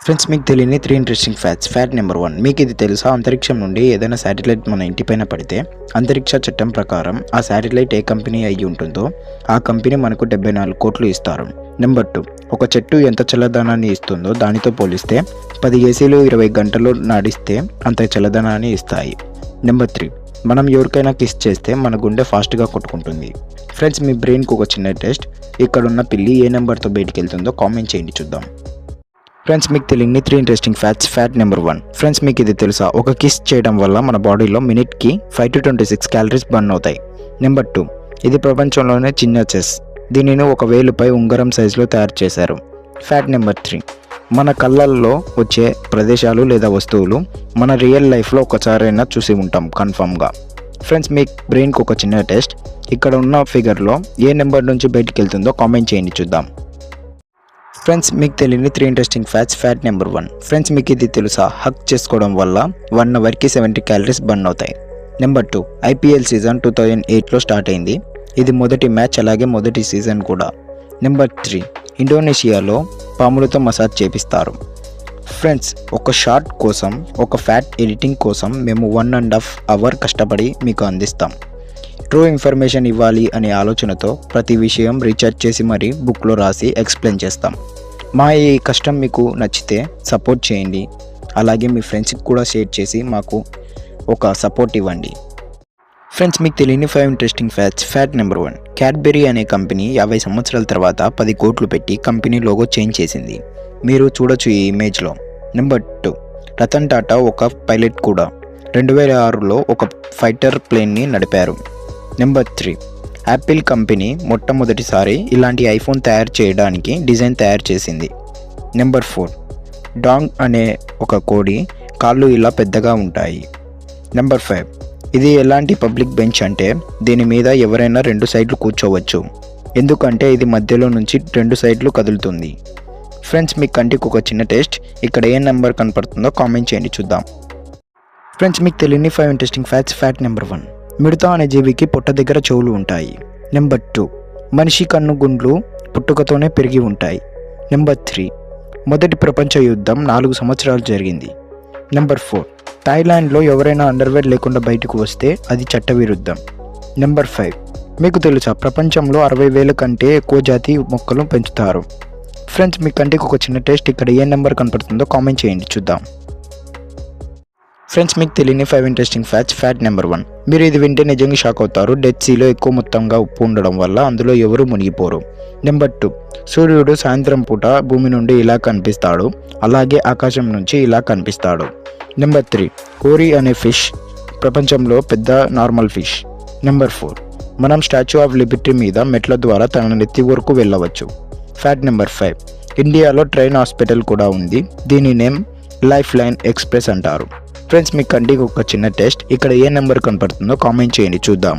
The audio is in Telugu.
ఫ్రెండ్స్, మీకు తెలియని 3 ఇంట్రెస్టింగ్ ఫ్యాక్ట్స్. ఫ్యాక్ట్ నెంబర్ 1, మీకు ఇది తెలుసా? అంతరిక్షం నుండి ఏదైనా శాటిలైట్ మన ఇంటిపైన పడితే అంతరిక్ష చట్టం ప్రకారం ఆ శాటిలైట్ ఏ కంపెనీ అయ్యి ఉంటుందో ఆ కంపెనీ మనకు 74 కోట్లు ఇస్తారు. నెంబర్ 2, ఒక చెట్టు ఎంత చల్లదనాన్ని ఇస్తుందో దానితో పోలిస్తే 10 ఏసీలు 20 గంటలు నడిస్తే అంత చల్లదనాన్ని ఇస్తాయి. నెంబర్ 3, మనం ఎవరికైనా కిస్ చేస్తే మన గుండె ఫాస్ట్గా కొట్టుకుంటుంది. ఫ్రెండ్స్, మీ బ్రెయిన్కి ఒక చిన్న టెస్ట్. ఇక్కడున్న పిల్లి ఏ నెంబర్తో బయటికి వెళ్తుందో కామెంట్ చేయండి చూద్దాం. ఫ్రెండ్స్, మీకు తెలియని 3 interesting facts. Fact number 1, friends, మీకు ఇది తెలుసా? ఒక కిస్ చేయడం వల్ల మన బాడీలో మినిట్కి 5 to 26 క్యాలరీస్ బర్న్ అవుతాయి. నెంబర్ 2, ఇది ప్రపంచంలోనే చిన్న చెస్. దీనిని ఒక వేలుపై ఉంగరం సైజులో తయారు చేశారు. ఫ్యాక్ట్ నెంబర్ 3, మన కళ్ళల్లో వచ్చే ప్రదేశాలు లేదా వస్తువులు మన రియల్ లైఫ్లో ఒకసారైనా చూసి ఉంటాం కన్ఫామ్గా. ఫ్రెండ్స్, మీ బ్రెయిన్కి ఒక చిన్న టెస్ట్. ఇక్కడ ఉన్న ఫిగర్లో ఏ నెంబర్ నుంచి బయటికి వెళ్తుందో కామెంట్ చేయండి చూద్దాం. ఫ్రెండ్స్, మీకు తెలియని 3 interesting facts. Fact number 1, friends, మీకు ఇది తెలుసా? హక్ చేసుకోవడం వల్ల 1 అవర్కి 70 క్యాలరీస్ బర్న్ అవుతాయి. నెంబర్ 2, IPL సీజన్ 2008లో స్టార్ట్ అయింది. ఇది మొదటి మ్యాచ్, అలాగే మొదటి సీజన్ కూడా. నెంబర్ 3, ఇండోనేషియాలో పాములతో మసాజ్ చేపిస్తారు. ఫ్రెండ్స్, ఒక షార్ట్ కోసం, ఒక ఫ్యాక్ట్ ఎడిటింగ్ కోసం మేము 1.5 అవర్ కష్టపడి మీకు అందిస్తాం. ట్రూ ఇన్ఫర్మేషన్ ఇవ్వాలి అనే ఆలోచనతో ప్రతి విషయం రీసెర్చ్ చేసి మరీ బుక్లో రాసి ఎక్స్ప్లెయిన్ చేస్తాం. మా ఈ కష్టం మీకు నచ్చితే సపోర్ట్ చేయండి, అలాగే మీ ఫ్రెండ్స్కి కూడా షేర్ చేసి మాకు ఒక సపోర్ట్ ఇవ్వండి. ఫ్రెండ్స్, మీకు తెలియని 5 interesting facts. Fact number 1, Cadbury అనే కంపెనీ 50 సంవత్సరాల తర్వాత 10 కోట్లు పెట్టి కంపెనీ లోగో చేంజ్ చేసింది. మీరు చూడొచ్చు ఈ ఇమేజ్లో. నెంబర్ 2, రతన్ టాటా ఒక పైలట్ కూడా. 2006లో ఒక ఫైటర్ ప్లేన్ని నడిపారు. నెంబర్ 3, యాపిల్ కంపెనీ మొట్టమొదటిసారి ఇలాంటి ఐఫోన్ తయారు చేయడానికి డిజైన్ తయారు చేసింది. నెంబర్ 4, డాంగ్ అనే ఒక కోడి కాళ్ళు ఇలా పెద్దగా ఉంటాయి. నెంబర్ 5, ఇది ఎలాంటి పబ్లిక్ బెంచ్ అంటే దీని మీద ఎవరైనా 2 సైడ్లు కూర్చోవచ్చు, ఎందుకంటే ఇది మధ్యలో నుంచి 2 సైడ్లు కదులుతుంది. ఫ్రెండ్స్, మీ కంటికి ఒక చిన్న టెస్ట్. ఇక్కడ ఏ నెంబర్ కనపడుతుందో కామెంట్ చేయండి చూద్దాం. ఫ్రెండ్స్, మీకు తెలియని 5 ఇంట్రెస్టింగ్ ఫ్యాక్ట్స్. ఫ్యాక్ట్ నెంబర్ 1, మిడతా అనే జీవికి పొట్ట దగ్గర చెవులు ఉంటాయి. నెంబర్ 2, మనిషి కన్ను గుండ్లు పుట్టుకతోనే పెరిగి ఉంటాయి. నెంబర్ 3, మొదటి ప్రపంచ యుద్ధం 4 సంవత్సరాలు జరిగింది. నెంబర్ 4, థాయిలాండ్లో ఎవరైనా అండర్వేర్ లేకుండా బయటకు వస్తే అది చట్టవిరుద్ధం. నెంబర్ 5, మీకు తెలుసా? ప్రపంచంలో 60,000 కంటే ఎక్కువ జాతి మొక్కలు పెంచుతారు. ఫ్రెండ్స్, మీ కంటికి ఒక చిన్న టెస్ట్. ఇక్కడ ఏ నెంబర్ కనపడుతుందో కామెంట్ చేయండి చూద్దాం. ఫ్రెండ్స్, మీకు తెలియని 5 ఇంట్రెస్టింగ్ ఫ్యాక్ట్స్. ఫ్యాక్ట్ నెంబర్ 1, మీరు ఇది వింటే నిజంగా షాక్ అవుతారు. డెడ్ సీలో ఎక్కువ మొత్తంగా ఉప్పు ఉండడం వల్ల అందులో ఎవరూ మునిగిపోరు. నెంబర్ 2, సూర్యుడు సాయంత్రం పూట భూమి నుండి ఇలా కనిపిస్తాడు, అలాగే ఆకాశం నుంచి ఇలా కనిపిస్తాడు. నెంబర్ 3, కోరి అనే ఫిష్ ప్రపంచంలో పెద్ద నార్మల్ ఫిష్. నెంబర్ 4, మనం స్టాచ్యూ ఆఫ్ లిబర్టీ మీద మెట్ల ద్వారా తన నెత్తి వరకు వెళ్ళవచ్చు. ఫ్యాక్ట్ నెంబర్ 5, ఇండియాలో ట్రైన్ హాస్పిటల్ కూడా ఉంది. దీని నేమ్ లైఫ్ లైన్ ఎక్స్ప్రెస్ అంటారు. ఫ్రెండ్స్, మీ కంటికి ఒక చిన్న టెస్ట్. ఇక్కడ ఏ నెంబర్ కనపడుతుందో కామెంట్ చేయండి చూద్దాం.